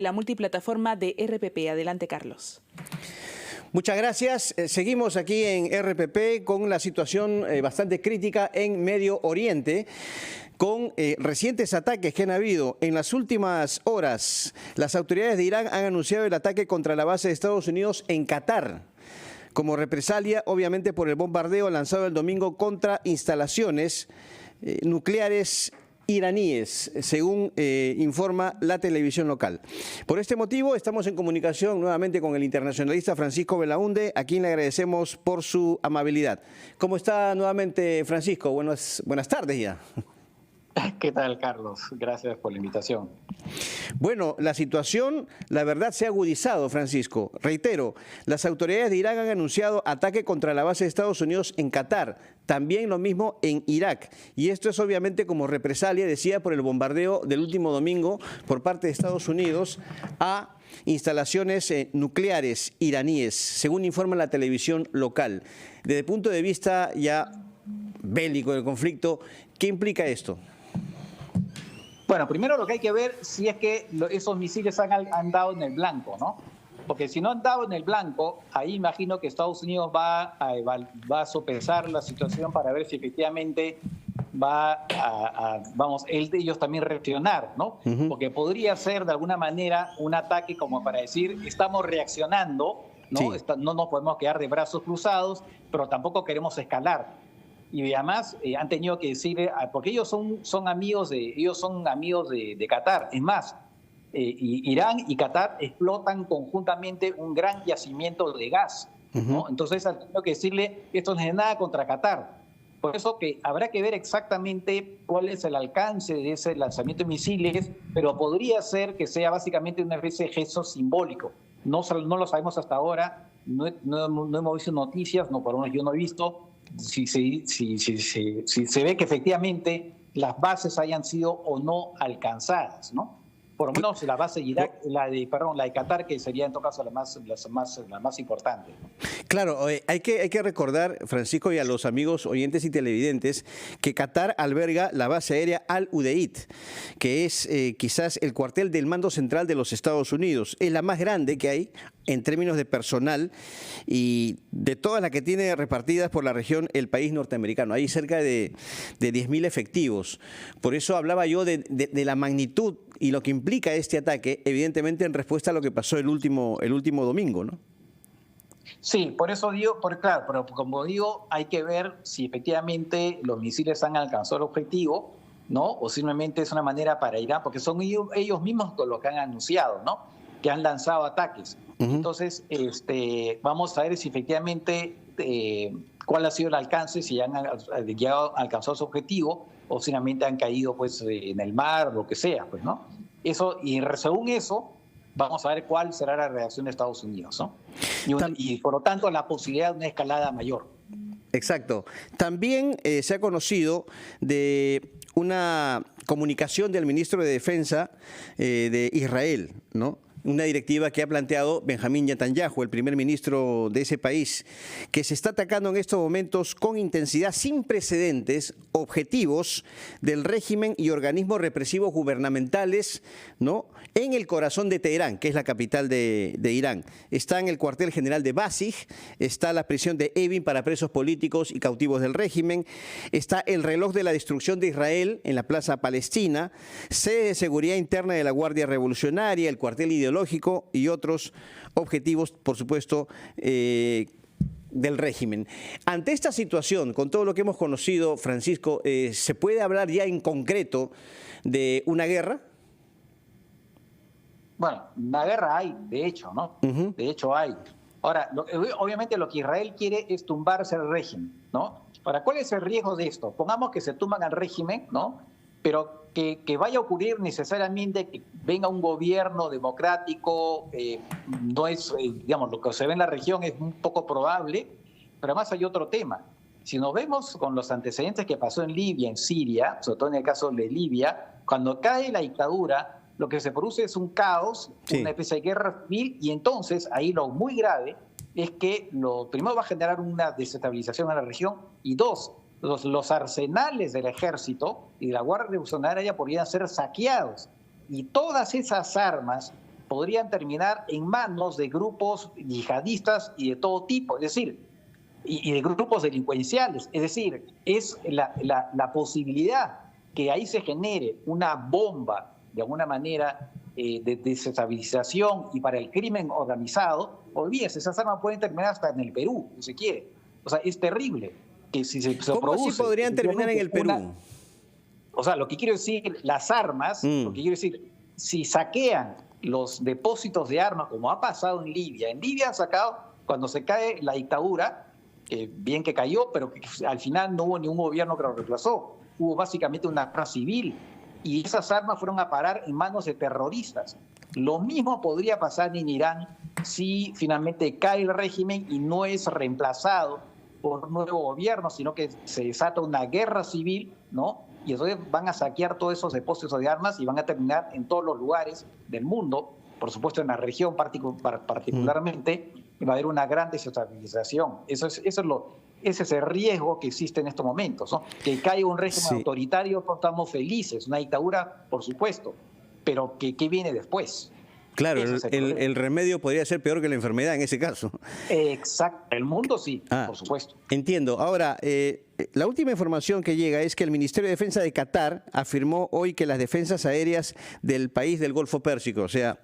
La multiplataforma de RPP. Adelante, Carlos. Muchas gracias. Seguimos aquí en RPP con la situación bastante crítica en Medio Oriente, con recientes ataques que han habido. En las últimas horas, las autoridades de Irán han anunciado el ataque contra la base de Estados Unidos en Qatar, como represalia, obviamente, por el bombardeo lanzado el domingo contra instalaciones nucleares iraníes, según informa la televisión local. Por este motivo estamos en comunicación nuevamente con el internacionalista Francisco Belaunde, a quien le agradecemos por su amabilidad. ¿Cómo está nuevamente, Francisco? Buenas tardes ya. ¿Qué tal, Carlos? Gracias por la invitación. Bueno, la situación, la verdad, se ha agudizado, Francisco. Reitero, las autoridades de Irán han anunciado ataque contra la base de Estados Unidos en Qatar, también lo mismo en Irak. Y esto es obviamente como represalia, decía, por el bombardeo del último domingo por parte de Estados Unidos a instalaciones nucleares iraníes, según informa la televisión local. Desde el punto de vista ya bélico del conflicto, ¿qué implica esto? Bueno, primero lo que hay que ver si es que esos misiles han dado en el blanco, ¿no? Porque si no han dado en el blanco, ahí imagino que Estados Unidos va a sopesar la situación para ver si efectivamente ellos también reaccionar, ¿no? Porque podría ser de alguna manera un ataque como para decir, estamos reaccionando, ¿no? Sí. No nos podemos quedar de brazos cruzados, pero tampoco queremos escalar. Y además han tenido que decirle, porque ellos son amigos de Qatar. Es más, Irán y Qatar explotan conjuntamente un gran yacimiento de gas, ¿no? Entonces han tenido que decirle, esto no es nada contra Qatar. Por eso que habrá que ver exactamente cuál es el alcance de ese lanzamiento de misiles, pero podría ser que sea básicamente una especie de gesto simbólico. No lo sabemos hasta ahora, no hemos visto noticias, no, por lo menos yo no he visto. Si se ve que efectivamente las bases hayan sido o no alcanzadas, ¿no? Por lo menos la base de Irak, la de Qatar, que sería en todo caso la más importante, ¿no? Claro, hay que recordar, Francisco, y a los amigos oyentes y televidentes, que Qatar alberga la base aérea Al-Udeid, que es quizás el cuartel del mando central de los Estados Unidos. Es la más grande que hay en términos de personal y de todas las que tiene repartidas por la región el país norteamericano. Hay cerca de 10.000 efectivos. Por eso hablaba yo de la magnitud y lo que implica este ataque, evidentemente en respuesta a lo que pasó el último domingo, ¿no? Sí, por eso digo, claro, pero como digo, hay que ver si efectivamente los misiles han alcanzado el objetivo, ¿no? O simplemente es una manera para Irán, porque son ellos mismos con lo que han anunciado, ¿no? Que han lanzado ataques. Entonces, vamos a ver si efectivamente cuál ha sido el alcance, si han alcanzado su objetivo o simplemente han caído pues en el mar o lo que sea, pues, ¿no? Eso, y según eso, vamos a ver cuál será la reacción de Estados Unidos, ¿no? Y por lo tanto, la posibilidad de una escalada mayor. Exacto. También se ha conocido de una comunicación del ministro de Defensa de Israel, ¿no? Una directiva que ha planteado Benjamín Netanyahu, el primer ministro de ese país, que se está atacando en estos momentos con intensidad sin precedentes objetivos del régimen y organismos represivos gubernamentales, ¿no?, en el corazón de Teherán, que es la capital de Irán. Está en el cuartel general de Basij, está la prisión de Evin para presos políticos y cautivos del régimen, está el reloj de la destrucción de Israel en la Plaza Palestina, sede de seguridad interna de la Guardia Revolucionaria, el cuartel ideológico y otros objetivos, por supuesto, del régimen. Ante esta situación, con todo lo que hemos conocido, Francisco, ¿se puede hablar ya en concreto de una guerra? Bueno, una guerra hay, de hecho, ¿no? De hecho hay. Ahora, obviamente lo que Israel quiere es tumbarse al régimen, ¿no? Ahora, ¿cuál es el riesgo de esto? Pongamos que se tumban al régimen, ¿no? Pero que vaya a ocurrir necesariamente que venga un gobierno democrático, no es, digamos, lo que se ve en la región es un poco probable, pero además hay otro tema. Si nos vemos con los antecedentes que pasó en Libia, en Siria, sobre todo en el caso de Libia, cuando cae la dictadura, lo que se produce es un caos, una especie de guerra civil, y entonces ahí lo muy grave es que primero va a generar una desestabilización en la región, y dos, los arsenales del ejército y de la Guardia Revolucionaria podrían ser saqueados. Y todas esas armas podrían terminar en manos de grupos yihadistas y de todo tipo, es decir, y de grupos delincuenciales. Es decir, es la posibilidad que ahí se genere una bomba, de alguna manera, de desestabilización y para el crimen organizado. Olvídese, esas armas pueden terminar hasta en el Perú, si se quiere. O sea, es terrible que si se ¿Cómo produce, así podrían terminar en el Perú? O sea, lo que quiero decir, las armas, lo que quiero decir, si saquean los depósitos de armas, como ha pasado en Libia han sacado, cuando se cae la dictadura, bien que cayó, pero que al final no hubo ningún gobierno que lo reemplazó, hubo básicamente una guerra civil, y esas armas fueron a parar en manos de terroristas. Lo mismo podría pasar en Irán si finalmente cae el régimen y no es reemplazado por un nuevo gobierno, sino que se desata una guerra civil, ¿no? Y entonces van a saquear todos esos depósitos de armas y van a terminar en todos los lugares del mundo, por supuesto en la región particularmente, y va a haber una gran desestabilización. Ese es el riesgo que existe en estos momentos, ¿no? Que caiga un régimen autoritario, no estamos felices, una dictadura, por supuesto, pero ¿qué viene después? Claro, el remedio podría ser peor que la enfermedad en ese caso. Exacto, el mundo sí, por supuesto. Entiendo. Ahora, la última información que llega es que el Ministerio de Defensa de Qatar afirmó hoy que las defensas aéreas del país del Golfo Pérsico, o sea,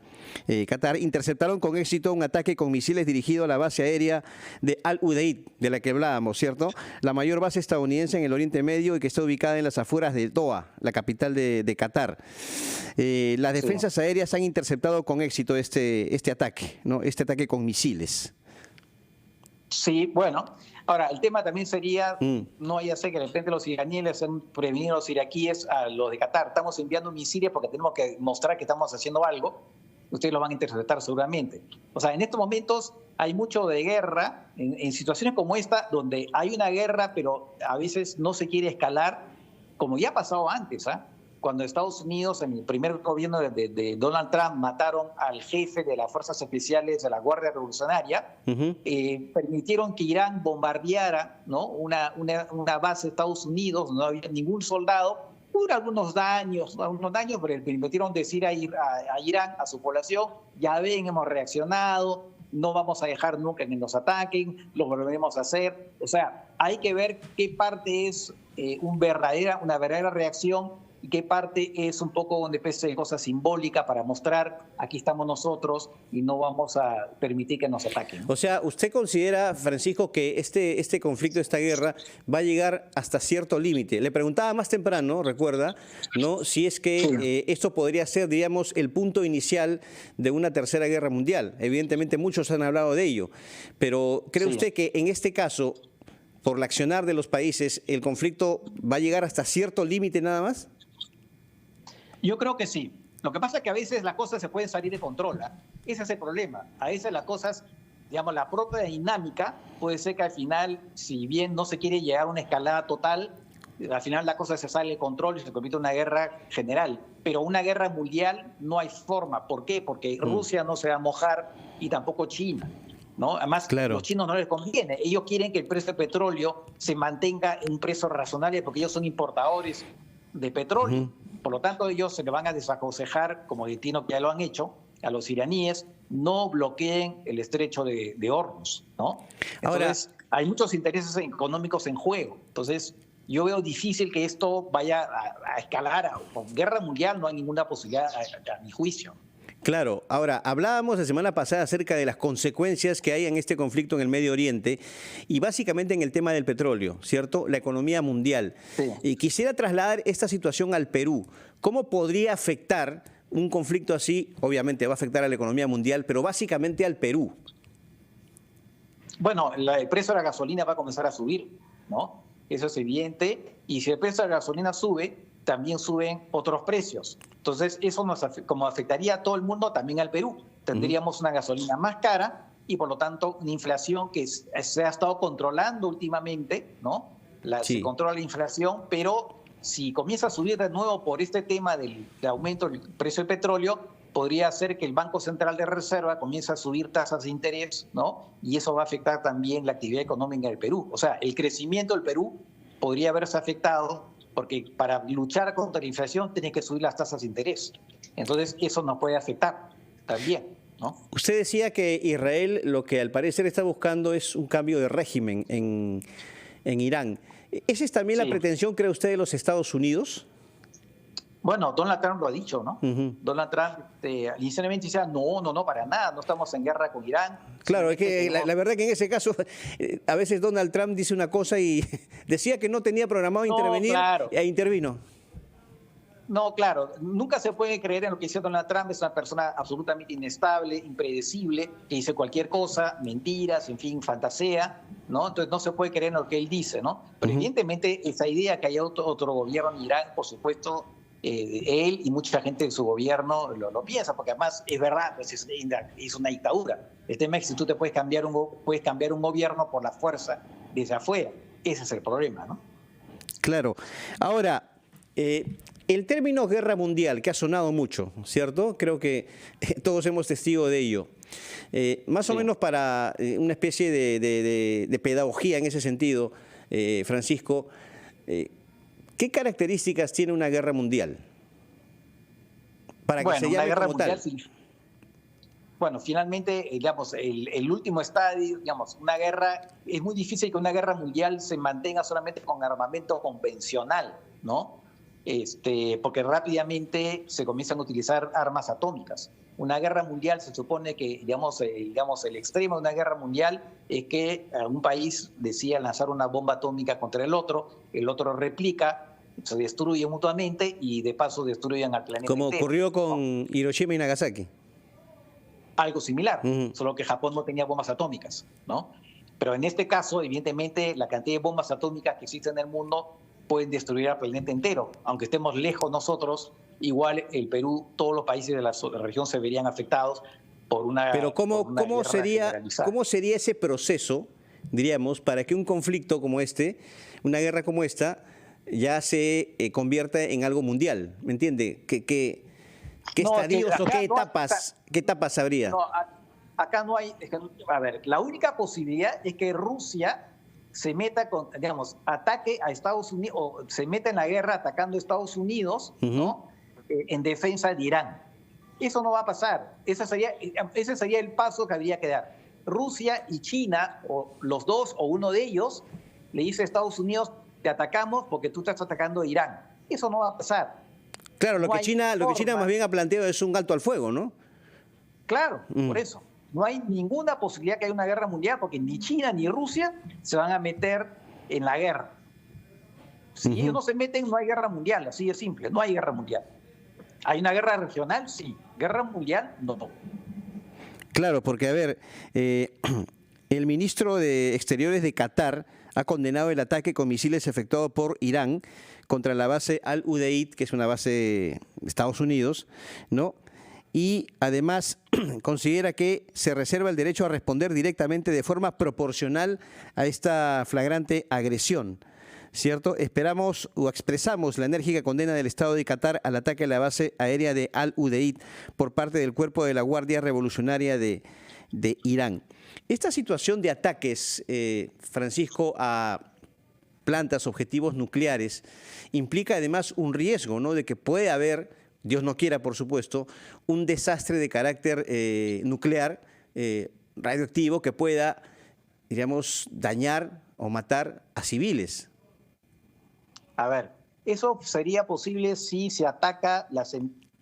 Qatar, interceptaron con éxito un ataque con misiles dirigido a la base aérea de Al Udeid, de la que hablábamos, ¿cierto? La mayor base estadounidense en el Oriente Medio y que está ubicada en las afueras de Doha, la capital de Qatar. Las defensas aéreas han interceptado con éxito este ataque, ¿no? Este ataque con misiles. Sí, bueno. Ahora, el tema también sería, no vaya a ser que de repente los iraníes han prevenido a los iraquíes a los de Qatar. Estamos enviando misiles porque tenemos que mostrar que estamos haciendo algo. Ustedes lo van a interpretar seguramente. O sea, en estos momentos hay mucho de guerra, en situaciones como esta, donde hay una guerra, pero a veces no se quiere escalar, como ya ha pasado antes, ¿ah? Cuando Estados Unidos, en el primer gobierno de Donald Trump, mataron al jefe de las Fuerzas Especiales de la Guardia Revolucionaria, permitieron que Irán bombardeara, ¿no? una base de Estados Unidos, no había ningún soldado. Hubo algunos daños, pero permitieron decir a Irán, a su población, ya ven, hemos reaccionado, no vamos a dejar nunca que nos ataquen, lo volveremos a hacer. O sea, hay que ver qué parte es una verdadera reacción y qué parte es un poco una especie de cosa simbólica para mostrar aquí estamos nosotros y no vamos a permitir que nos ataquen. O sea, ¿usted considera, Francisco, que este conflicto, esta guerra, va a llegar hasta cierto límite? Le preguntaba más temprano, recuerda, ¿no? Si es que esto podría ser, digamos, el punto inicial de una tercera guerra mundial. Evidentemente muchos han hablado de ello, pero ¿cree usted que en este caso, por el accionar de los países, el conflicto va a llegar hasta cierto límite nada más? Yo creo que sí. Lo que pasa es que a veces las cosas se pueden salir de control, ¿eh? Ese es el problema. A veces las cosas, digamos, la propia dinámica puede ser que al final, si bien no se quiere llegar a una escalada total, al final la cosa se sale de control y se convierte en una guerra general. Pero una guerra mundial no hay forma. ¿Por qué? Porque Rusia no se va a mojar y tampoco China, ¿no? Además, los chinos no les conviene. Ellos quieren que el precio del petróleo se mantenga en un precio razonable porque ellos son importadores de petróleo. Por lo tanto, ellos se le van a desaconsejar, como destino que ya lo han hecho, a los iraníes, no bloqueen el estrecho de Hormuz, ¿no? Entonces, hay muchos intereses económicos en juego. Entonces, yo veo difícil que esto vaya a escalar. Con guerra mundial no hay ninguna posibilidad, a mi juicio. Claro. Ahora, hablábamos la semana pasada acerca de las consecuencias que hay en este conflicto en el Medio Oriente y básicamente en el tema del petróleo, ¿cierto? La economía mundial. Sí. Y quisiera trasladar esta situación al Perú. ¿Cómo podría afectar un conflicto así? Obviamente va a afectar a la economía mundial, pero básicamente al Perú. Bueno, el precio de la gasolina va a comenzar a subir, ¿no? Eso es evidente. Y si el precio de la gasolina sube, también suben otros precios. Entonces, eso como afectaría a todo el mundo, también al Perú. Tendríamos una gasolina más cara y, por lo tanto, una inflación que se ha estado controlando últimamente, ¿no? Se controla la inflación, pero si comienza a subir de nuevo por este tema del aumento del precio del petróleo, podría ser que el Banco Central de Reserva comience a subir tasas de interés, ¿no? Y eso va a afectar también la actividad económica del Perú. O sea, el crecimiento del Perú podría verse afectado porque para luchar contra la inflación tiene que subir las tasas de interés. Entonces, eso nos puede afectar. también, ¿no? Usted decía que Israel lo que al parecer está buscando es un cambio de régimen en Irán. ¿Esa es también la Sí. pretensión, cree usted, de los Estados Unidos? Bueno, Donald Trump lo ha dicho, ¿no? Ujú. Donald Trump inicialmente decía, no, para nada, no estamos en guerra con Irán. Claro, es que Simplemente la verdad que en ese caso a veces Donald Trump dice una cosa y decía que no tenía programado No, intervenir claro. e intervino. No, claro, nunca se puede creer en lo que dice Donald Trump, es una persona absolutamente inestable, impredecible, que dice cualquier cosa, mentiras, en fin, fantasea, ¿no? Entonces no se puede creer en lo que él dice, ¿no? Pero evidentemente esa idea que haya otro gobierno en Irán, por supuesto, él y mucha gente de su gobierno lo piensa, porque además es verdad, pues es una dictadura. El tema es que si tú te puedes cambiar un gobierno por la fuerza desde afuera, ese es el problema, ¿no? Claro. Ahora, el término guerra mundial, que ha sonado mucho, ¿cierto? Creo que todos hemos testigo de ello. Más o Sí. menos para una especie de pedagogía en ese sentido, Francisco, ¿qué características tiene una guerra mundial? Para que se Bueno, una llame guerra como mundial, tal. sí. Bueno, finalmente, digamos, el último estadio, digamos, una guerra, es muy difícil que una guerra mundial se mantenga solamente con armamento convencional, ¿no? Porque rápidamente se comienzan a utilizar armas atómicas. Una guerra mundial se supone que, digamos, el extremo de una guerra mundial es que un país decida lanzar una bomba atómica contra el otro replica, se destruye mutuamente y de paso destruyen al planeta Como entero, ocurrió ¿no? con Hiroshima y Nagasaki. Algo similar, Ujú. solo que Japón no tenía bombas atómicas, ¿no? Pero en este caso, evidentemente, la cantidad de bombas atómicas que existen en el mundo pueden destruir al planeta entero. Aunque estemos lejos nosotros, igual el Perú, todos los países de la región se verían afectados por una Pero por una guerra generalizada. ¿cómo sería ese proceso, diríamos, para que un conflicto como este, una guerra como esta, ya se convierta en algo mundial? ¿Me entiende? ¿Qué No, estadios que o acá qué no hay- etapas habría? No, acá no hay. A ver, la única posibilidad es que Rusia se meta con, digamos, ataque a Estados Unidos, o se meta en la guerra atacando a Estados Unidos, ¿no? En defensa de Irán. Eso no va a pasar. Ese sería el paso que habría que dar. Rusia y China, o los dos, o uno de ellos, le dice a Estados Unidos, te atacamos porque tú estás atacando a Irán. Eso no va a pasar. Claro, lo No que hay China forma. más bien ha planteado es un alto al fuego, ¿no? Claro, por eso. No hay ninguna posibilidad que haya una guerra mundial porque ni China ni Rusia se van a meter en la guerra. Si ellos no se meten, no hay guerra mundial, así de simple, no hay guerra mundial. ¿Hay una guerra regional? Sí. ¿Guerra mundial? No. Claro, porque a ver, el ministro de Exteriores de Qatar ha condenado el ataque con misiles efectuado por Irán contra la base Al-Udeid, que es una base de Estados Unidos, ¿no? Y además considera que se reserva el derecho a responder directamente de forma proporcional a esta flagrante agresión, ¿cierto? Esperamos o expresamos la enérgica condena del Estado de Qatar al ataque a la base aérea de Al-Udeid por parte del Cuerpo de la Guardia Revolucionaria de Irán. Esta situación de ataques, Francisco, a plantas, objetivos nucleares, implica además un riesgo, ¿no? De que puede haber, Dios no quiera, por supuesto, un desastre de carácter nuclear, radioactivo, que pueda, diríamos, dañar o matar a civiles. A ver, eso sería posible si se ataca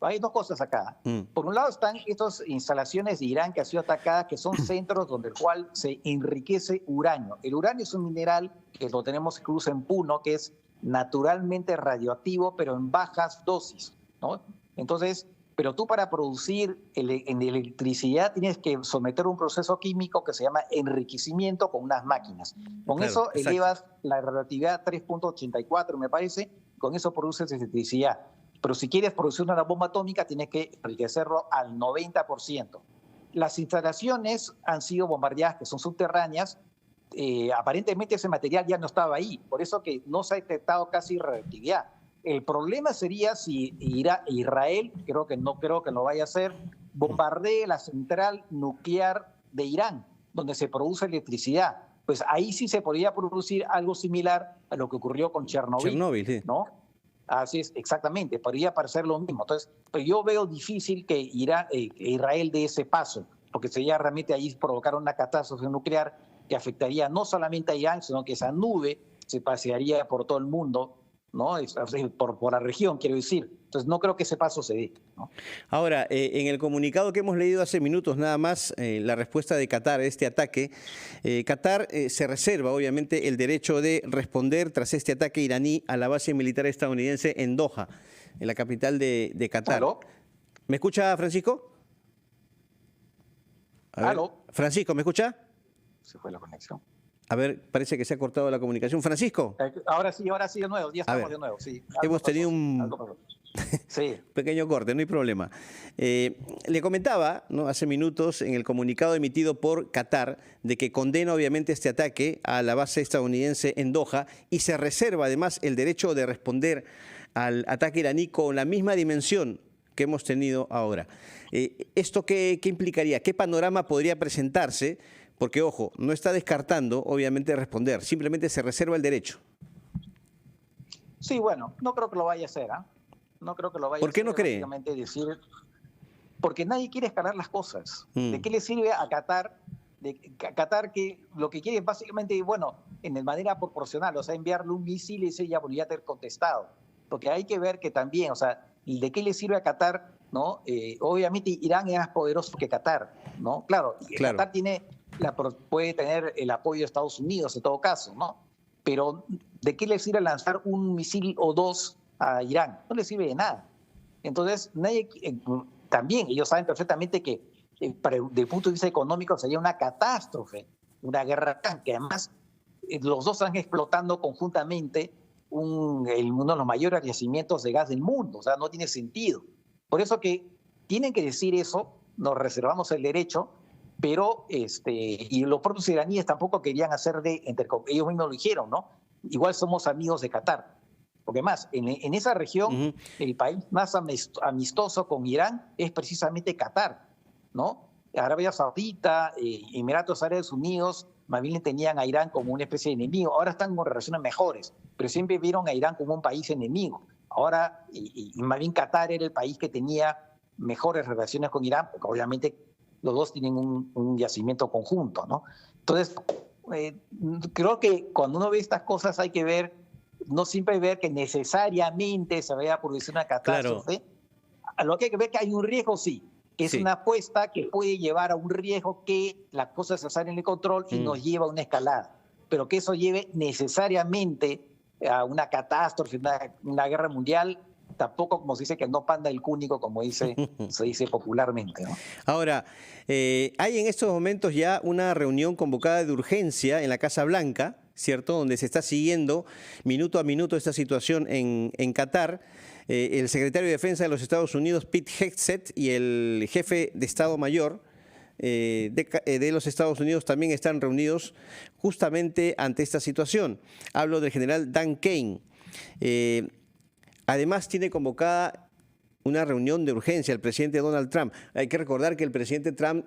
Hay dos cosas acá. Por un lado están estas instalaciones de Irán que han sido atacadas, que son centros donde el cual se enriquece uranio. El uranio es un mineral que lo tenemos incluso en Puno, que es naturalmente radioactivo, pero en bajas dosis, ¿no? Entonces, pero tú para producir en electricidad tienes que someter un proceso químico que se llama enriquecimiento con unas máquinas. Con Claro, eso exacto. elevas la radioactividad a 3.84, me parece, con eso produces electricidad. Pero si quieres producir una bomba atómica, tienes que enriquecerlo al 90%. Las instalaciones han sido bombardeadas, que son subterráneas. Aparentemente ese material ya no estaba ahí, por eso que no se ha detectado casi radioactividad. El problema sería si Israel, no creo que lo vaya a hacer, bombardee la central nuclear de Irán, donde se produce electricidad. Pues ahí sí se podría producir algo similar a lo que ocurrió con Chernobyl, Chernóbil, sí. ¿no? Así es, exactamente, podría parecer lo mismo. Entonces, pero yo veo difícil que Israel dé ese paso, porque sería realmente ahí provocar una catástrofe nuclear que afectaría no solamente a Irán, sino que esa nube se pasearía por todo el mundo, ¿no? Por la región, quiero decir. Entonces, no creo que ese paso se dé, ¿no? Ahora, en el comunicado que hemos leído hace minutos nada más, la respuesta de Qatar a este ataque, Qatar se reserva obviamente el derecho de responder tras este ataque iraní a la base militar estadounidense en Doha, en la capital de Qatar. ¿Aló? ¿Me escucha, Francisco? A ver, ¿Aló? Francisco, ¿me escucha? Se fue la conexión. A ver, parece que se ha cortado la comunicación. Francisco. Ahora sí de nuevo, ya estamos de nuevo, sí. Hemos tenido un sí. pequeño corte, no hay problema. Le comentaba, ¿no?, hace minutos en el comunicado emitido por Qatar de que condena obviamente este ataque a la base estadounidense en Doha y se reserva además el derecho de responder al ataque iraní con la misma dimensión que hemos tenido ahora. ¿Esto qué implicaría? ¿Qué panorama podría presentarse? Porque, ojo, no está descartando, obviamente, responder, simplemente se reserva el derecho. Sí, bueno, no creo que lo vaya a hacer, ¿ah? No creo que lo vaya a hacer. ¿Por qué no cree? Decir, porque nadie quiere escalar las cosas. ¿De qué le sirve a Qatar? Qatar que lo que quiere es básicamente, bueno, en manera proporcional, o sea, enviarle un misil y ese ya volvería a tener contestado. Porque hay que ver que también, o sea, ¿de qué le sirve a Qatar? ¿No? Obviamente Irán es más poderoso que Qatar, ¿no? Claro. Qatar puede tener el apoyo de Estados Unidos en todo caso, ¿no? Pero ¿de qué le sirve lanzar un misil o dos a Irán? No le sirve de nada. Entonces, también ellos saben perfectamente que desde el punto de vista económico sería una catástrofe, una guerra que además los dos están explotando conjuntamente uno de los mayores yacimientos de gas del mundo, o sea, no tiene sentido. Por eso que tienen que decir eso, nos reservamos el derecho, pero y los propios iraníes tampoco querían hacer ellos mismos lo dijeron, ¿no? Igual somos amigos de Qatar. Porque más, en esa región, el país más amistoso con Irán es precisamente Qatar, ¿no? Arabia Saudita, Emiratos Árabes Unidos, más bien tenían a Irán como una especie de enemigo. Ahora están con relaciones mejores, pero siempre vieron a Irán como un país enemigo. Ahora, y más bien Qatar era el país que tenía mejores relaciones con Irán, porque obviamente los dos tienen un yacimiento conjunto, ¿no? Entonces, creo que cuando uno ve estas cosas hay que ver, no siempre ver que necesariamente se vaya a producir una catástrofe. Claro. Lo que hay que ver que hay un riesgo, sí, que es una apuesta que puede llevar a un riesgo que las cosas se salen de control y nos lleva a una escalada, pero que eso lleve necesariamente a una catástrofe, una guerra mundial, tampoco como se dice que no panda el cúnico, como se dice popularmente, ¿no? Ahora, hay en estos momentos ya una reunión convocada de urgencia en la Casa Blanca, ¿cierto?, donde se está siguiendo minuto a minuto esta situación en Qatar. El secretario de Defensa de los Estados Unidos, Pete Hegseth, y el jefe de Estado Mayor de los Estados Unidos también están reunidos justamente ante esta situación. Hablo del general Dan Kane. Además, tiene convocada una reunión de urgencia el presidente Donald Trump. Hay que recordar que el presidente Trump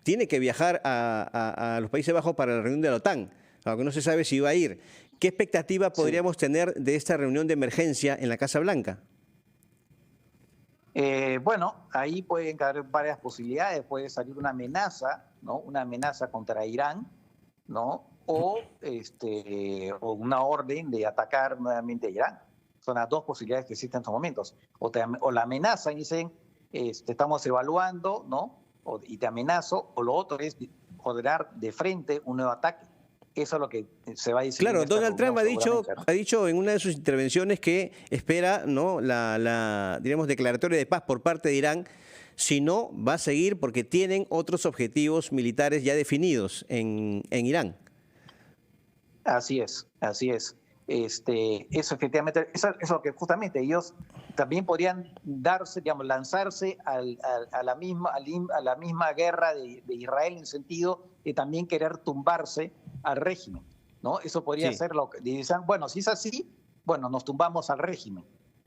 tiene que viajar a los Países Bajos para la reunión de la OTAN, aunque no se sabe si va a ir. ¿Qué expectativa podríamos tener de esta reunión de emergencia en la Casa Blanca? Bueno, ahí pueden caer varias posibilidades. Puede salir una amenaza, ¿no? Una amenaza contra Irán, ¿no? O una orden de atacar nuevamente a Irán. Son las dos posibilidades que existen en estos momentos. O la amenaza y dicen, estamos evaluando, ¿no? Y te amenazo. O lo otro es ordenar de frente un nuevo ataque. Eso es lo que se va a decir. Claro, Donald Trump ha dicho en una de sus intervenciones que espera, ¿no?, la digamos, declaratoria de paz por parte de Irán. Si no, va a seguir porque tienen otros objetivos militares ya definidos en Irán. Así es, así es. Eso efectivamente, eso que justamente ellos también podrían lanzarse a la misma guerra de Israel, en el sentido de también querer tumbarse al régimen, ¿no? Eso podría ser lo que dicen. Bueno, si es así, bueno, nos tumbamos al régimen.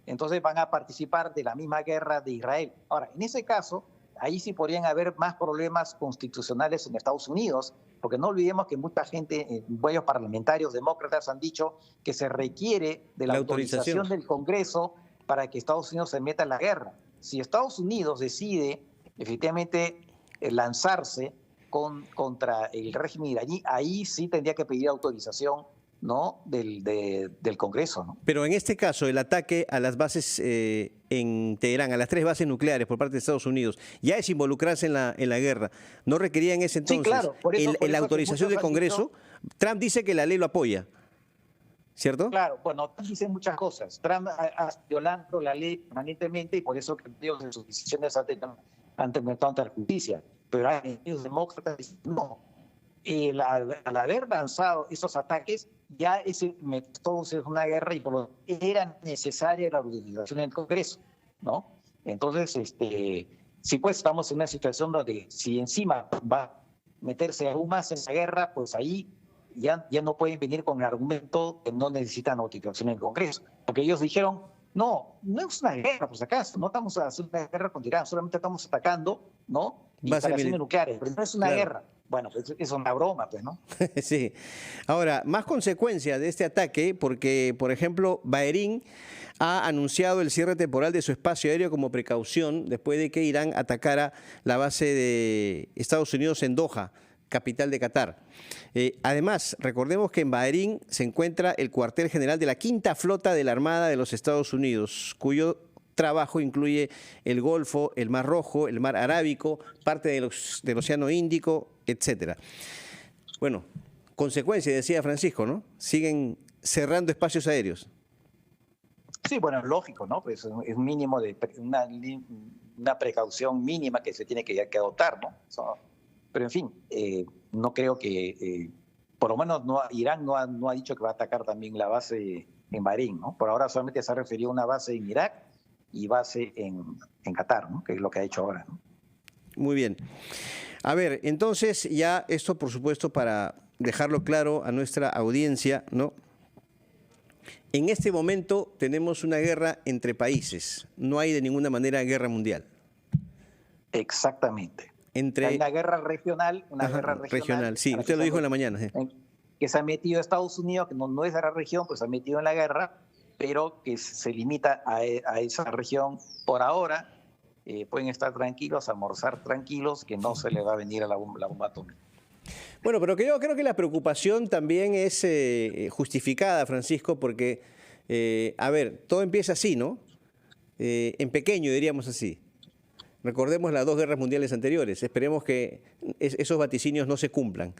Entonces van a participar de la misma guerra de Israel. Ahora, en ese caso, ahí sí podrían haber más problemas constitucionales en Estados Unidos, porque no olvidemos que mucha gente, varios parlamentarios demócratas han dicho que se requiere de la autorización del Congreso para que Estados Unidos se meta en la guerra. Si Estados Unidos decide efectivamente lanzarse contra el régimen iraní, ahí sí tendría que pedir autorización, ¿no?, del Congreso, ¿no? Pero en este caso, el ataque a las bases en Teherán, a las 3 bases nucleares por parte de Estados Unidos, ya es involucrarse en la guerra. ¿No requería en ese entonces la autorización del Congreso? Trump dice que la ley lo apoya, ¿cierto? Claro, bueno, Trump dice muchas cosas. Trump ha violado la ley permanentemente y por eso que en sus decisiones ante la justicia. Pero hay demócratas que dicen no. Al haber lanzado esos ataques, ya ese entonces una guerra y por lo era necesaria la autorización del Congreso, ¿no? Entonces, sí, pues estamos en una situación donde si encima va a meterse aún más en la guerra, pues ahí ya no pueden venir con el argumento que no necesitan autorización del Congreso, porque ellos dijeron, no es una guerra, pues acaso, no estamos haciendo una guerra con Irán, solamente estamos atacando, ¿no?, instalaciones nucleares, pero no es una guerra. Bueno, pues es una broma, pues, ¿no? Sí. Ahora, más consecuencias de este ataque, porque, por ejemplo, Bahrein ha anunciado el cierre temporal de su espacio aéreo como precaución después de que Irán atacara la base de Estados Unidos en Doha, capital de Qatar. Además, recordemos que en Bahrein se encuentra el cuartel general de la Quinta Flota de la Armada de los Estados Unidos, cuyo trabajo incluye el Golfo, el Mar Rojo, el Mar Arábico, parte del Océano Índico, etcétera. Bueno, consecuencia, decía Francisco, ¿no? Siguen cerrando espacios aéreos. Sí, bueno, lógico, ¿no? Pues es mínimo de una precaución mínima que se tiene que adoptar, ¿no? Pero en fin, no creo que, por lo menos Irán no ha dicho que va a atacar también la base en Bahrein, ¿no? Por ahora solamente se ha referido a una base en Irak y base en Qatar, ¿no?, que es lo que ha hecho ahora, ¿no? Muy bien. A ver, entonces ya esto, por supuesto, para dejarlo claro a nuestra audiencia, ¿no? En este momento tenemos una guerra entre países, no hay de ninguna manera guerra mundial. Exactamente. Hay una guerra regional, regional, sí, usted lo dijo en la mañana. Sí. Que se ha metido a Estados Unidos, que no es de la región, pues se ha metido en la guerra, pero que se limita a esa región por ahora. Pueden estar tranquilos, almorzar tranquilos, que no se le va a venir a la bomba atómica. Bueno, pero yo creo que la preocupación también es justificada, Francisco, porque, a ver, todo empieza así, ¿no? En pequeño, diríamos así. Recordemos las 2 guerras mundiales anteriores. Esperemos que esos vaticinios no se cumplan.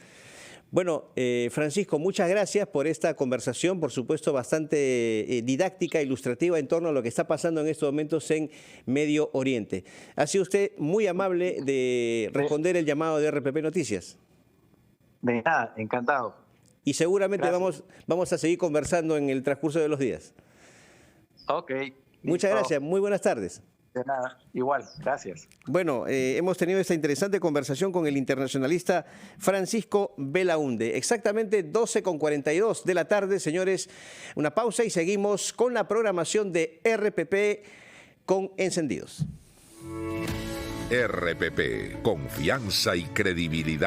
Bueno, Francisco, muchas gracias por esta conversación, por supuesto bastante didáctica, ilustrativa en torno a lo que está pasando en estos momentos en Medio Oriente. Ha sido usted muy amable de responder el llamado de RPP Noticias. De nada, encantado. Y seguramente vamos a seguir conversando en el transcurso de los días. Ok. Muchas gracias, muy buenas tardes. De nada, igual, gracias. Bueno, hemos tenido esta interesante conversación con el internacionalista Francisco Belaunde. Exactamente 12:42 de la tarde, señores. Una pausa y seguimos con la programación de RPP con Encendidos. RPP, confianza y credibilidad.